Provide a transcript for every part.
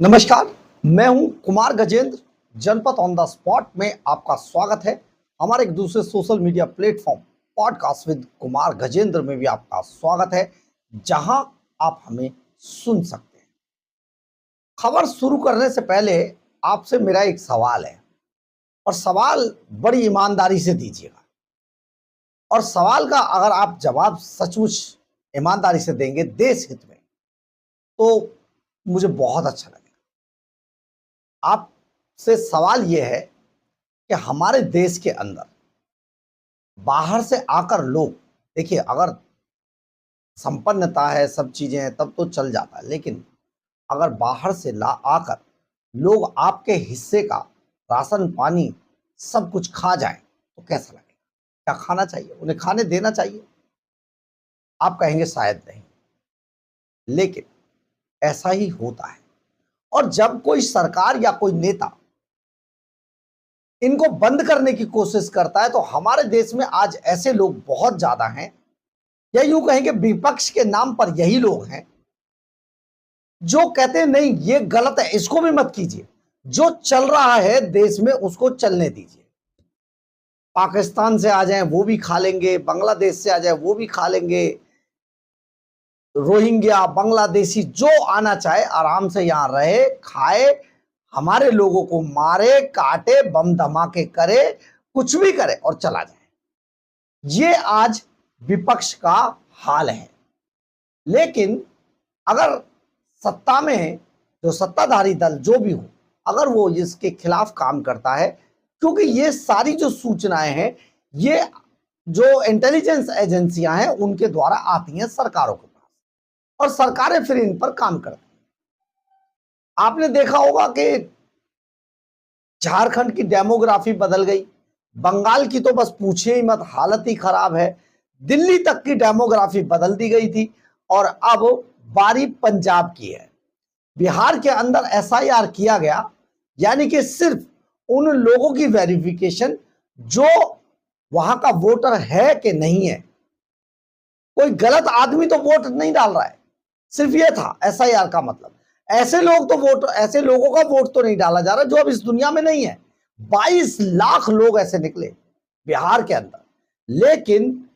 नमस्कार, मैं हूं कुमार गजेंद्र। जनपद ऑन द स्पॉट में आपका स्वागत है। हमारे एक दूसरे social media platform podcast with Kumar Gajendra में भी आपका स्वागत है, जहां आप हमें सुन सकते हैं। खबर शुरू करने से पहले आपसे मेरा एक सवाल है, और सवाल बड़ी ईमानदारी से दीजिएगा। और सवाल का अगर आप जवाब सचमुच ईमानदारी से देंगे देश हित में, तो मुझे बहुत अच्छा लगेगा। आपसे सवाल यह है कि हमारे देश के अंदर बाहर से आकर लोग, देखिए, अगर संपन्नता है, सब चीजें हैं, तब तो चल जाता है, लेकिन अगर बाहर से ला आकर लोग आपके हिस्से का राशन पानी सब कुछ खा जाए तो कैसा लगेगा? क्या खाना चाहिए? उन्हें खाने देना चाहिए? आप कहेंगे शायद नहीं, लेकिन ऐसा ही होता है। और जब कोई सरकार या कोई नेता इनको बंद करने की कोशिश करता है, तो हमारे देश में आज ऐसे लोग बहुत ज्यादा हैं, या यूं कहेंगे विपक्ष के नाम पर यही लोग हैं जो कहते हैं नहीं, ये गलत है, इसको भी मत कीजिए। जो चल रहा है देश में उसको चलने दीजिए। पाकिस्तान से आ जाएं वो भी खा लेंगे, बांग्लादेश से आ जाए वो भी खा लेंगे, रोहिंग्या, बांग्लादेशी जो आना चाहे आराम से यहां रहे, खाए, हमारे लोगों को मारे, काटे, बम धमाके करे, कुछ भी करे और चला जाए। ये आज विपक्ष का हाल है। लेकिन अगर सत्ता में जो सत्ताधारी दल जो भी हो, अगर वो इसके खिलाफ काम करता है, क्योंकि ये सारी जो सूचनाएं हैं, ये जो इंटेलिजेंस एजेंसियां हैं उनके द्वारा आती हैं सरकारों के पास, और सरकारें फिर इन पर काम करती हैं। आपने देखा होगा कि झारखंड की डेमोग्राफी बदल गई, बंगाल की तो बस पूछिए ही मत, हालत ही खराब है। दिल्ली तक की डेमोग्राफी बदल दी गई थी, और अब बारी पंजाब की है। बिहार के अंदर एसआईआर किया गया, यानी कि सिर्फ उन लोगों की वेरिफिकेशन जो वहां का वोटर है कि नहीं है। कोई गलत आदमी तो वोट नहीं डाल रहा है, सिर्फ ये था एसआईआर का मतलब। ऐसे लोग तो वोट, ऐसे लोगों का वोट तो नहीं डाला जा रहा जो अब इस दुनिया में नहीं है। 22 लाख लोग ऐसे निकले बिहार के अंदर। लेकिन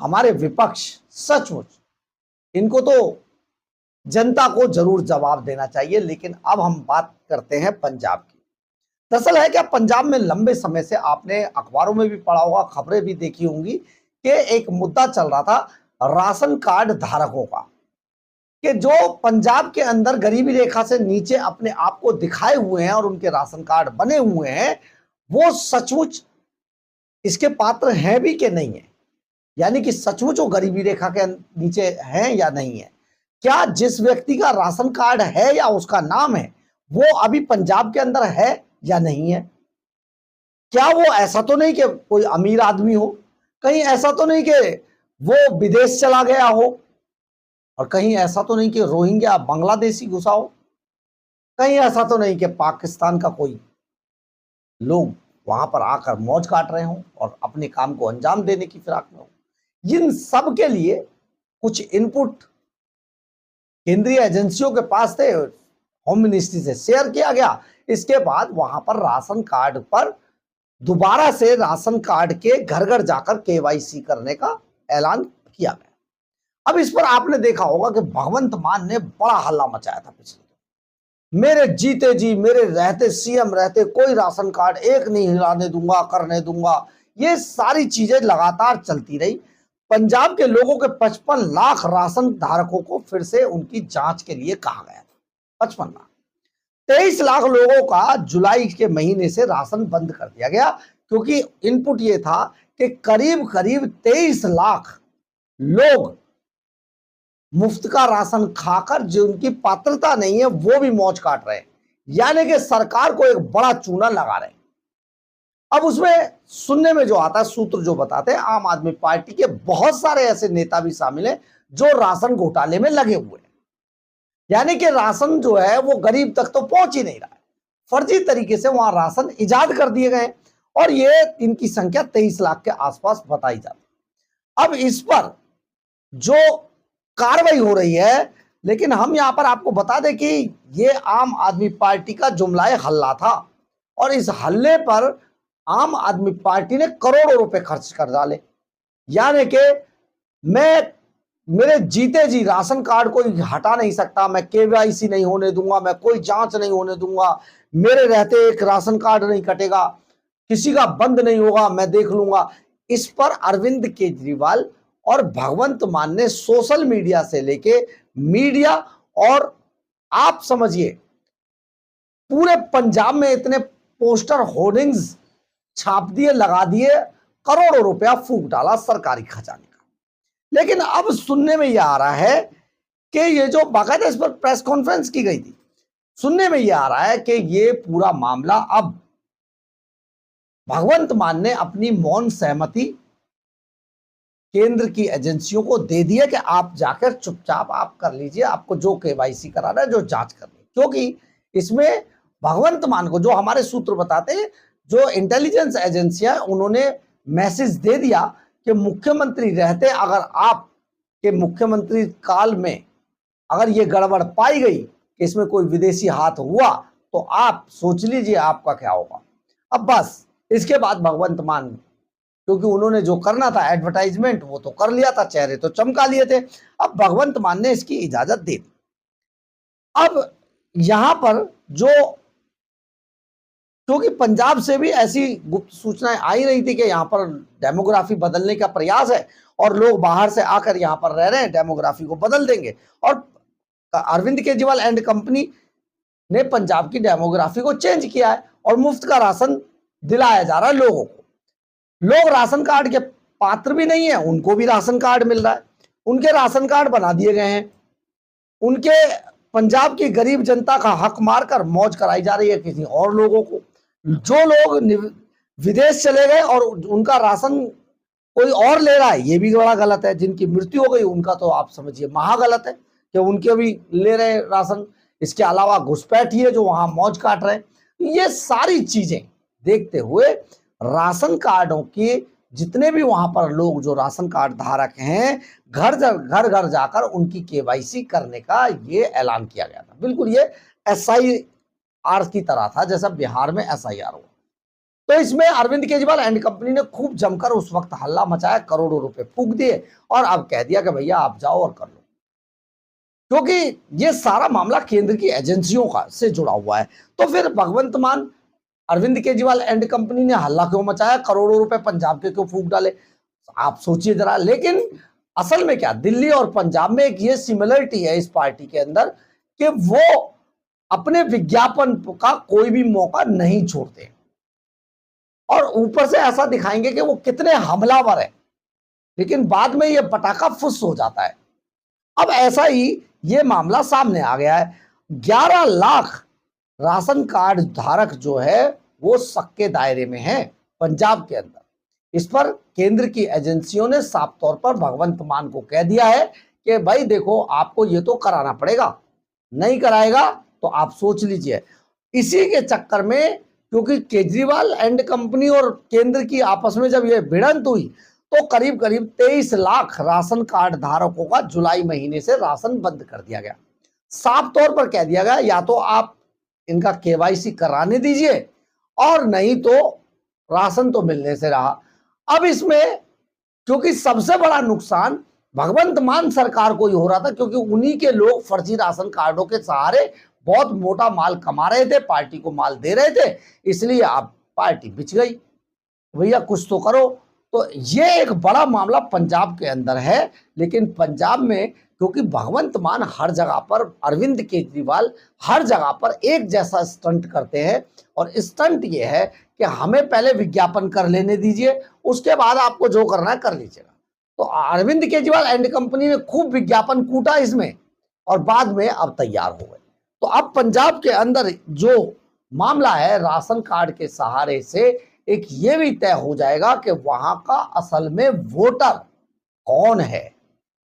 हमारे विपक्ष, सचमुच इनको तो जनता को जरूर जवाब देना चाहिए। लेकिन अब हम बात करते हैं पंजाब की। दरअसल है क्या, पंजाब में लंबे समय से आपने अखबारों में भी पढ़ा होगा, खबरें भी देखी होंगी कि एक मुद्दा चल रहा था राशन कार्ड धारकों का, कि जो पंजाब के अंदर गरीबी रेखा से नीचे अपने आप को दिखाए हुए हैं और उनके राशन कार्ड बने हुए हैं, वो सचमुच इसके पात्र हैं भी कि नहीं है। यानी कि सचमुच वो गरीबी रेखा के नीचे हैं या नहीं है। क्या जिस व्यक्ति का राशन कार्ड है या उसका नाम है, वो अभी पंजाब के अंदर है या नहीं है? क्या वो ऐसा तो नहीं कि कोई अमीर आदमी हो, कहीं ऐसा तो नहीं कि वो विदेश चला गया हो, और कहीं ऐसा तो नहीं कि रोहिंग्या बांग्लादेशी घुसा हो, कहीं ऐसा तो नहीं कि पाकिस्तान का कोई लोग वहां पर आकर मौज काट रहे हों और अपने काम को अंजाम देने की फिराक में हो। इन सब के लिए कुछ इनपुट केंद्रीय एजेंसियों के पास थे, होम मिनिस्ट्री से शेयर किया गया। इसके बाद वहां पर राशन कार्ड पर दोबारा से राशन कार्ड के घर घर जाकर केवाईसी करने का ऐलान किया गया। अब इस पर आपने देखा होगा कि भगवंत मान ने बड़ा हल्ला मचाया था पिछले दिनों। मेरे जीते जी, मेरे रहते, सीएम रहते कोई राशन कार्ड एक नहीं हिलाने दूंगा, करने दूंगा। ये सारी चीजें लगातार चलती रही। पंजाब के लोगों के 55 लाख राशन धारकों को फिर से उनकी जांच के लिए कहा गया था। 55 लाख, 23 लाख लोगों का जुलाई के महीने से राशन बंद कर दिया गया, क्योंकि इनपुट ये था कि करीब करीब 23 लाख लोग मुफ्त का राशन खाकर जिनकी पात्रता नहीं है वो भी मौज काट रहे हैं। यानी कि सरकार को एक बड़ा चूना लगा रहे हैं। अब उसमें सुनने में जो आता है, सूत्र जो बताते हैं, आम आदमी पार्टी के बहुत सारे ऐसे नेता भी शामिल हैं जो राशन घोटाले में लगे हुए हैं। यानी कि राशन जो है वो गरीब तक तो पहुंच ही नहीं रहा है, फर्जी तरीके से वहां राशन इजाद कर दिए गए, और ये इनकी संख्या 23 लाख के आसपास बताई जाती है। अब इस पर जो कार्रवाई हो रही है, लेकिन हम यहां पर आपको बता दें कि ये आम आदमी पार्टी का जुमलाए हल्ला था और इस हल्ले पर आम आदमी पार्टी ने करोड़ों रुपए खर्च कर डाले। यानी कि मैं मेरे जीते जी राशन कार्ड कोई हटा नहीं सकता, मैं केवाईसी नहीं होने दूंगा, मैं कोई जांच नहीं होने दूंगा, मेरे रहते एक राशन कार्ड नहीं कटेगा, किसी का बंद नहीं होगा, मैं देख लूंगा। इस पर अरविंद केजरीवाल और भगवंत मान ने सोशल मीडिया से लेके मीडिया और आप समझिए पूरे पंजाब में इतने पोस्टर होर्डिंग्स छाप दिए, लगा दिए, करोड़ों रुपया फूंक डाला सरकारी खजाने का। लेकिन अब सुनने में यह आ रहा है कि ये जो बाकायदा इस पर प्रेस कॉन्फ्रेंस की गई थी, सुनने में यह आ रहा है कि ये पूरा मामला अब भगवंत मान ने अपनी मौन सहमति केंद्र की एजेंसियों को दे दिया कि आप जाकर चुपचाप आप कर लीजिए, आपको जो केवाईसी कराना है, जो जांच करनी है। क्योंकि इसमें भगवंत मान को, जो हमारे सूत्र बताते हैं, जो इंटेलिजेंस एजेंसियां, उन्होंने मैसेज दे दिया कि मुख्यमंत्री रहते अगर आप के मुख्यमंत्री काल में अगर ये गड़बड़ पाई गई कि इसमें कोई विदेशी हाथ हुआ तो आप सोच लीजिए आपका क्या होगा। अब बस इसके बाद भगवंत मान, क्योंकि उन्होंने जो करना था एडवर्टाइजमेंट वो तो कर लिया था, चेहरे तो चमका लिए थे, अब भगवंत मान ने इसकी इजाजत दे दी। अब यहां पर जो, क्योंकि पंजाब से भी ऐसी गुप्त सूचनाएं आई रही थी कि यहां पर डेमोग्राफी बदलने का प्रयास है और लोग बाहर से आकर यहां पर रह रहे हैं, डेमोग्राफी को बदल देंगे। और अरविंद केजरीवाल एंड कंपनी ने पंजाब की डेमोग्राफी को चेंज किया है और मुफ्त का राशन दिलाया जा रहा है लोगों को। लोग राशन कार्ड के पात्र भी नहीं है, उनको भी राशन कार्ड मिल रहा है, उनके राशन कार्ड बना दिए गए हैं, उनके पंजाब की गरीब जनता का हक मारकर मौज कराई जा रही है किसी और लोगों को। जो लोग विदेश चले गए और उनका राशन कोई और ले रहा है, ये भी बड़ा गलत है। जिनकी मृत्यु हो गई उनका तो आप समझिए महा गलत है कि उनके भी ले रहे हैं राशन। इसके अलावा घुसपैठिए जो वहां मौज काट रहे हैं। ये सारी चीजें देखते हुए राशन कार्डों के जितने भी वहां पर लोग जो राशन कार्ड धारक हैं, घर घर जाकर उनकी केवाईसी करने का ये ऐलान किया गया था। बिल्कुल ये SIR की तरह था जैसा बिहार में SIR हुआ। तो इसमें अरविंद केजरीवाल एंड कंपनी ने खूब जमकर उस वक्त हल्ला मचाया, करोड़ों रुपए फूंक दिए और अब कह दिया कि भैया आप जाओ और कर लो, क्योंकि ये सारा मामला केंद्र की एजेंसियों का से जुड़ा हुआ है। तो फिर भगवंत मान, अरविंद केजरीवाल एंड कंपनी ने हल्ला क्यों मचाया, करोड़ों रुपए पंजाब के क्यों फूंक डाले, आप सोचिए जरा। लेकिन असल में क्या, दिल्ली और पंजाब में एक ये सिमिलरिटी है इस पार्टी के अंदर कि वो अपने विज्ञापन का कोई भी मौका नहीं छोड़ते और ऊपर से ऐसा दिखाएंगे कि वो कितने हमलावर है, लेकिन बाद में ये पटाखा फुस हो जाता है। अब ऐसा ही ये मामला सामने आ गया है। 11 लाख राशन कार्ड धारक जो है वो शक के दायरे में है पंजाब के अंदर। इस पर केंद्र की एजेंसियों ने साफ तौर पर भगवंत मान को कह दिया है कि भाई देखो आपको ये तो कराना पड़ेगा, नहीं कराएगा तो आप सोच लीजिए। इसी के चक्कर में, क्योंकि केजरीवाल एंड कंपनी और केंद्र की आपस में जब ये भिड़ंत हुई तो करीब करीब 23 लाख राशन कार्ड धारकों का जुलाई महीने से राशन बंद कर दिया गया। साफ तौर पर कह दिया गया या तो आप इनका केवाईसी कराने दीजिए और नहीं तो राशन तो मिलने से रहा। अब इसमें क्योंकि सबसे बड़ा नुकसान भगवंत मान सरकार को ही हो रहा था, क्योंकि उन्हीं के लोग फर्जी राशन कार्डों के सहारे बहुत मोटा माल कमा रहे थे, पार्टी को माल दे रहे थे, इसलिए अब पार्टी बिछ गई। भैया कुछ तो करो। तो ये एक बड़ा मामला पंजाब के अंदर है। लेकिन पंजाब में क्योंकि भगवंत मान हर जगह पर, अरविंद केजरीवाल हर जगह पर एक जैसा स्टंट करते हैं और स्टंट ये है कि हमें पहले विज्ञापन कर लेने दीजिए, उसके बाद आपको जो करना है कर लीजिएगा। तो अरविंद केजरीवाल एंड कंपनी ने खूब विज्ञापन कूटा इसमें और बाद में अब तैयार हो गए। तो अब पंजाब के अंदर जो मामला है राशन कार्ड के सहारे से, एक ये भी तय हो जाएगा कि वहां का असल में वोटर कौन है,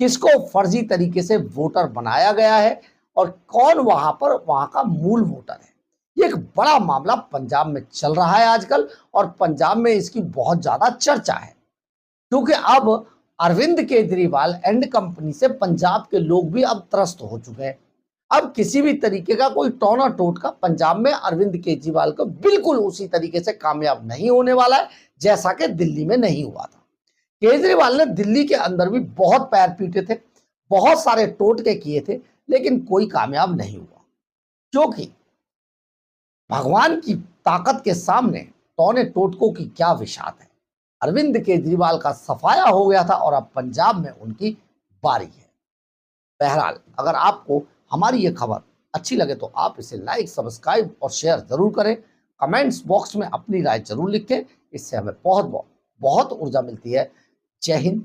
किसको फर्जी तरीके से वोटर बनाया गया है और कौन वहां का मूल वोटर है। ये एक बड़ा मामला पंजाब में चल रहा है आजकल और पंजाब में इसकी बहुत ज्यादा चर्चा है, क्योंकि अब अरविंद केजरीवाल एंड कंपनी से पंजाब के लोग भी अब त्रस्त हो चुके हैं। अब किसी भी तरीके का कोई टोना टोटका पंजाब में अरविंद केजरीवाल को बिल्कुल उसी तरीके से कामयाब नहीं होने वाला है जैसा कि दिल्ली में नहीं हुआ था। केजरीवाल ने दिल्ली के अंदर भी बहुत पैर पीटे थे, बहुत सारे टोटके किए थे, लेकिन कोई कामयाब नहीं हुआ, क्योंकि भगवान की ताकत के सामने टोने टोटकों की क्या विशात है। अरविंद केजरीवाल का सफाया हो गया था और अब पंजाब में उनकी बारी है। बहरहाल, अगर आपको हमारी ये खबर अच्छी लगे तो आप इसे लाइक, सब्सक्राइब और शेयर जरूर करें। कमेंट्स बॉक्स में अपनी राय जरूर लिखें, इससे हमें बहुत बहुत ऊर्जा मिलती है। जय हिंद,